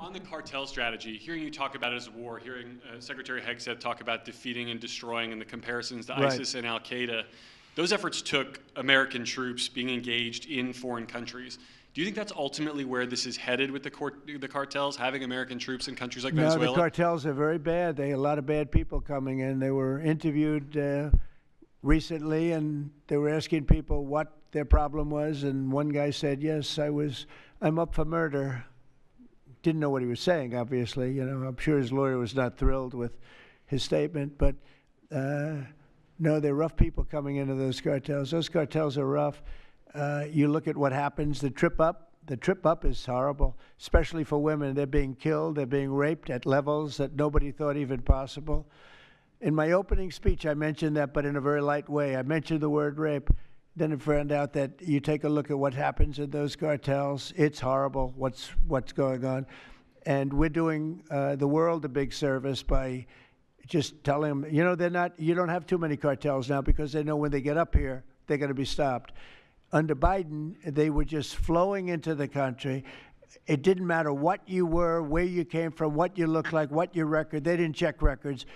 On the cartel strategy, hearing you talk about it as a war, hearing Secretary Hegseth talk about defeating and destroying and the comparisons to ISIS and Al Qaeda, those efforts took American troops being engaged in foreign countries. Do you think that's ultimately where this is headed with the cartels, having American troops in countries like Venezuela? No, the cartels are very bad. They had a lot of bad people coming in. They were interviewed recently, and they were asking people what their problem was, and one guy said, "Yes, I'm up for murder." Didn't know what he was saying, obviously. You know, I'm sure his lawyer was not thrilled with his statement, but no, they're rough people coming into those cartels. Those cartels are rough. You look at what happens, the trip up is horrible, especially for women. They're being killed, they're being raped at levels that nobody thought even possible. In my opening speech, I mentioned that, but in a very light way. I mentioned the word rape. Then I found out that you take a look at what happens in those cartels. It's horrible what's going on. And we're doing the world a big service by just telling them, you know, you don't have too many cartels now because they know when they get up here, they're going to be stopped. Under Biden, they were just flowing into the country. It didn't matter what you were, where you came from, what you looked like, what your record. They didn't check records.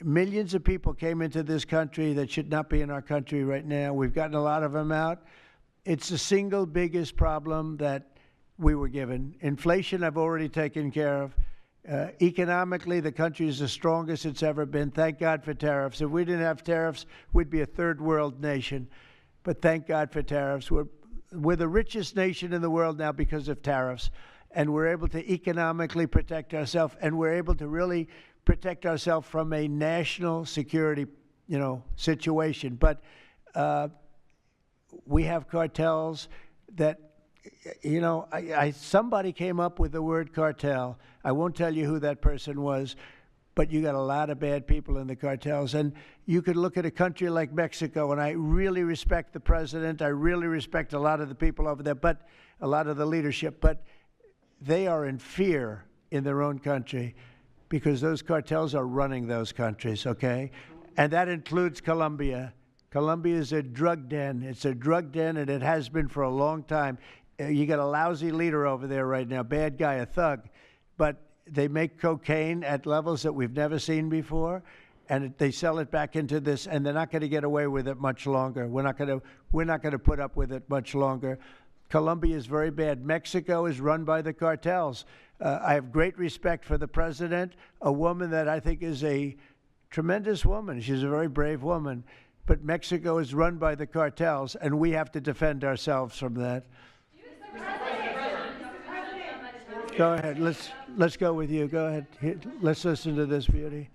Millions of people came into this country that should not be in our country right now. We've gotten a lot of them out. It's the single biggest problem that we were given. Inflation, I've already taken care of. Economically, the country is the strongest it's ever been. Thank God for tariffs. If we didn't have tariffs, we'd be a third world nation. But thank God for tariffs. We're the richest nation in the world now because of tariffs. And we're able to economically protect ourselves, and we're able to really protect ourselves from a national security, situation. But we have cartels that, somebody came up with the word cartel. I won't tell you who that person was, but you got a lot of bad people in the cartels. And you could look at a country like Mexico, and I really respect the president. I really respect a lot of the people over there, but a lot of the leadership. But they are in fear in their own country because those cartels are running those countries, okay? And that includes Colombia. Colombia is a drug den. It's a drug den, and it has been for a long time. You got a lousy leader over there right now, bad guy, a thug. But they make cocaine at levels that we've never seen before, and they sell it back into this, and they're not going to get away with it much longer. We're not going to put up with it much longer. Colombia is very bad. Mexico is run by the cartels. I have great respect for the president, a woman that I think is a tremendous woman. She's a very brave woman. But Mexico is run by the cartels, and we have to defend ourselves from that. Go ahead. Let's go with you. Go ahead. Let's listen to this beauty.